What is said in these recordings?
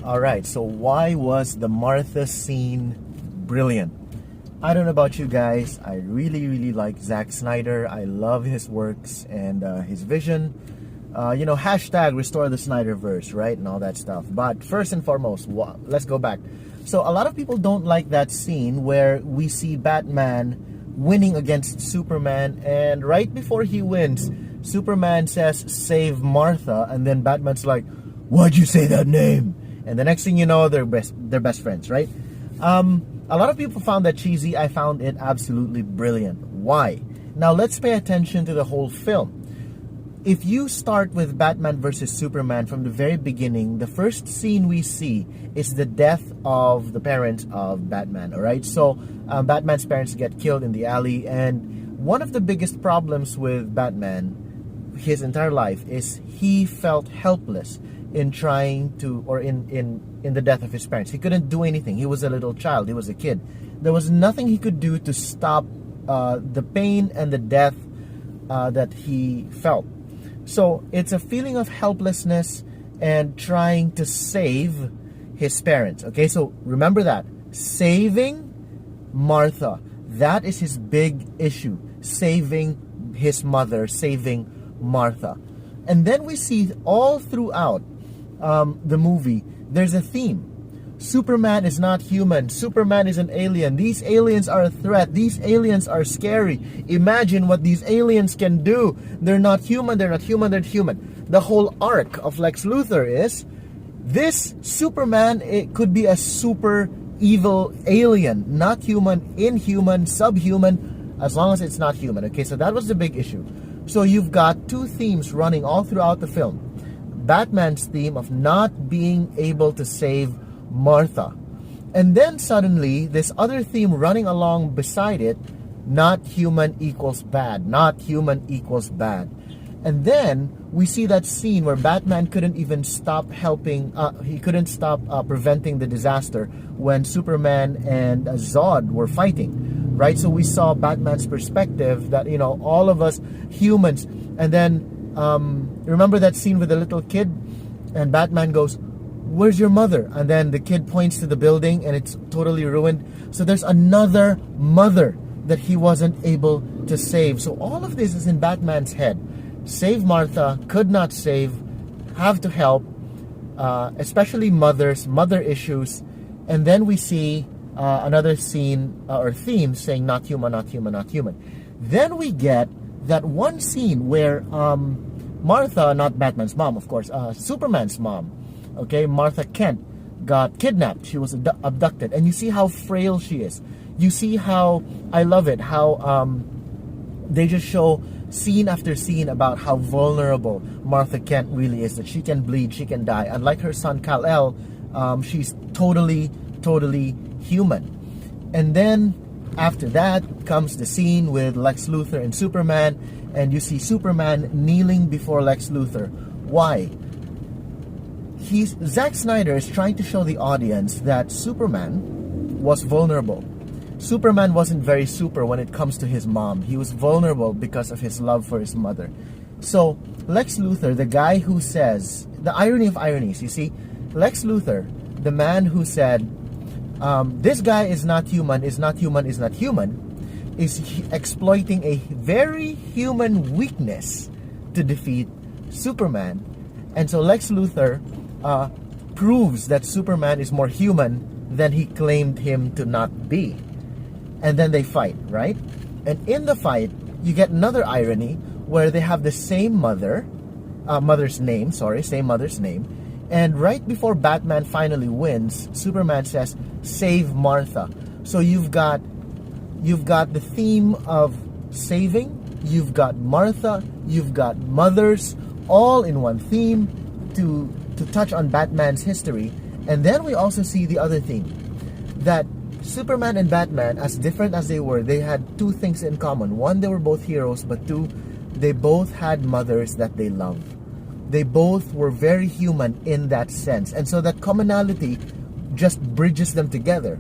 All right, so why was the Martha scene brilliant? I don't know about you guys. I really like Zack Snyder. I love his works and his vision. Hashtag restore the Snyderverse, right? And all that stuff. But first and foremost, let's go back. So a lot of people don't like that scene where we see Batman winning against Superman, and right before he wins, Superman says, "Save Martha," and then Batman's like, "Why'd you say that name?" And the next thing you know, they're best friends, right? A lot of people found that cheesy. I found it absolutely brilliant. Why? Now let's pay attention to the whole film. If you start with Batman versus Superman from the very beginning, the first scene we see is the death of the parents of Batman, all right? So Batman's parents get killed in the alley, and one of the biggest problems with Batman his entire life is he felt helpless in trying to, or in the death of his parents. He couldn't do anything. He was a little child. He was a kid. There was nothing he could do to stop the pain and the death that he felt. So it's a feeling of helplessness and trying to save his parents. Okay, so remember that. Saving Martha. That is his big issue. Saving his mother, saving Martha. And then we see all throughout the movie, there's a theme. Superman is not human. Superman is an alien. These aliens are a threat. These aliens are scary. Imagine what these aliens can do. They're not human. They're not human. They're human. The whole arc of Lex Luthor is this Superman, it could be a super evil alien. Not human, inhuman, subhuman, as long as it's not human. Okay, so that was the big issue. So you've got two themes running all throughout the film. Batman's theme of not being able to save Martha. And then suddenly, this other theme running along beside it, not human equals bad. Not human equals bad. And then we see that scene where Batman couldn't even stop helping, he couldn't stop preventing the disaster when Superman and Zod were fighting, right? So we saw Batman's perspective that, all of us humans. And then, remember that scene with the little kid? And Batman goes, "Where's your mother?" And then the kid points to the building and it's totally ruined. So there's another mother that he wasn't able to save. So all of this is in Batman's head. Save Martha, could not save, have to help, especially mother issues. And then we see another scene or theme saying not human, not human, not human. Then we get that one scene where Martha, not Batman's mom, of course, Superman's mom, okay, Martha Kent, got kidnapped. She was abducted. And you see how frail she is. You see how, I love it, how they just show scene after scene about how vulnerable Martha Kent really is, that she can bleed, she can die. Unlike her son Kal-El, she's totally human. And then after that comes the scene with Lex Luthor and Superman, and you see Superman kneeling before Lex Luthor. Why? Zack Snyder is trying to show the audience that Superman was vulnerable. Superman wasn't very super when it comes to his mom. He was vulnerable because of his love for his mother. So Lex Luthor, the guy who says, the irony of ironies, you see, Lex Luthor, the man who said, this guy is not human, is not human, is not human, is exploiting a very human weakness to defeat Superman. And so Lex Luthor proves that Superman is more human than he claimed him to not be. And then they fight, right? And in the fight, you get another irony where they have the same mother's name. And right before Batman finally wins, Superman says, "Save Martha." So you've got the theme of saving, you've got Martha, you've got mothers, all in one theme to touch on Batman's history. And then we also see the other theme, that Superman and Batman, as different as they were, they had two things in common. One, they were both heroes, but two, they both had mothers that they loved. They both were very human in that sense. And so that commonality just bridges them together.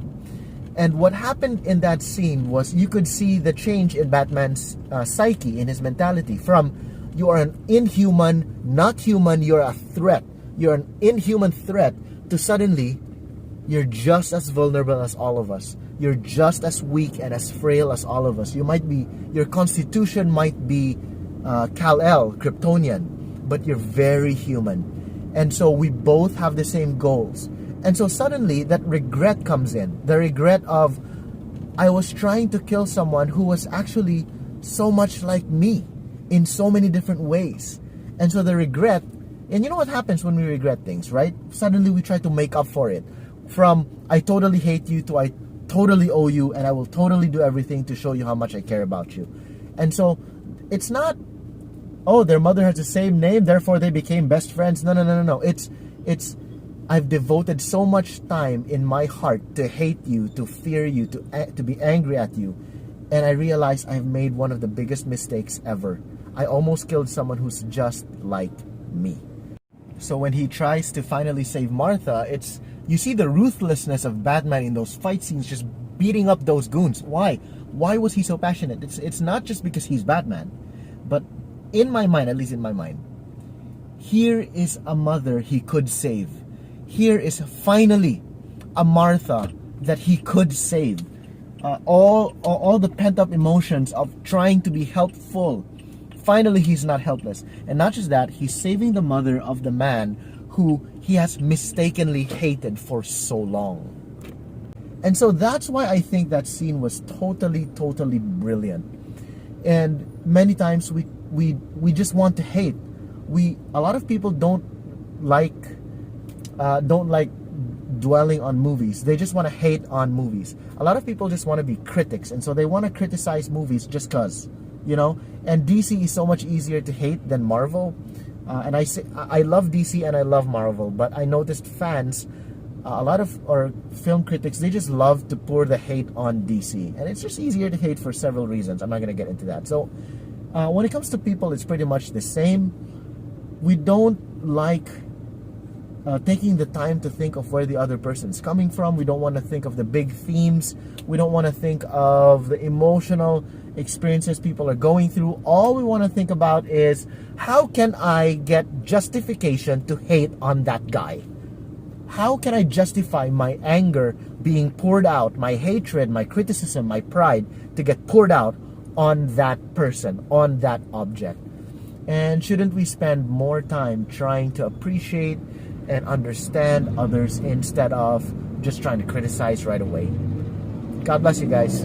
And what happened in that scene was you could see the change in Batman's psyche, in his mentality, from you are an inhuman, not human, you're a threat. You're an inhuman threat, to suddenly you're just as vulnerable as all of us. You're just as weak and as frail as all of us. Your constitution might be Kal-El, Kryptonian, but you're very human. And so we both have the same goals. And so suddenly that regret comes in. The regret of, I was trying to kill someone who was actually so much like me in so many different ways. And so the regret, and you know what happens when we regret things, right? Suddenly we try to make up for it. From I totally hate you to I totally owe you and I will totally do everything to show you how much I care about you. And so it's not, oh, their mother has the same name, therefore they became best friends. No. It's I've devoted so much time in my heart to hate you, to fear you, to be angry at you. And I realize I've made one of the biggest mistakes ever. I almost killed someone who's just like me. So when he tries to finally save Martha, you see the ruthlessness of Batman in those fight scenes, just beating up those goons. Why? Why was he so passionate? It's not just because he's Batman, but in my mind, at least in my mind, here is a mother he could save. Here is finally a Martha that he could save. All the pent-up emotions of trying to be helpful. Finally, he's not helpless. And not just that, he's saving the mother of the man who he has mistakenly hated for so long. And so that's why I think that scene was totally brilliant. And many times we just want to hate. A lot of people don't like dwelling on movies. They just want to hate on movies. A lot of people just want to be critics, and so they want to criticize movies just cause, you know. And DC is so much easier to hate than Marvel. And I love DC and I love Marvel, but I noticed fans, or film critics, they just love to pour the hate on DC, and it's just easier to hate for several reasons. I'm not going to get into that. So when it comes to people, it's pretty much the same. We don't like taking the time to think of where the other person's coming from. We don't want to think of the big themes. We don't want to think of the emotional experiences people are going through. All we want to think about is, how can I get justification to hate on that guy? How can I justify my anger being poured out, my hatred, my criticism, my pride to get poured out on that person, on that object? And shouldn't we spend more time trying to appreciate and understand others instead of just trying to criticize right away? God bless you guys.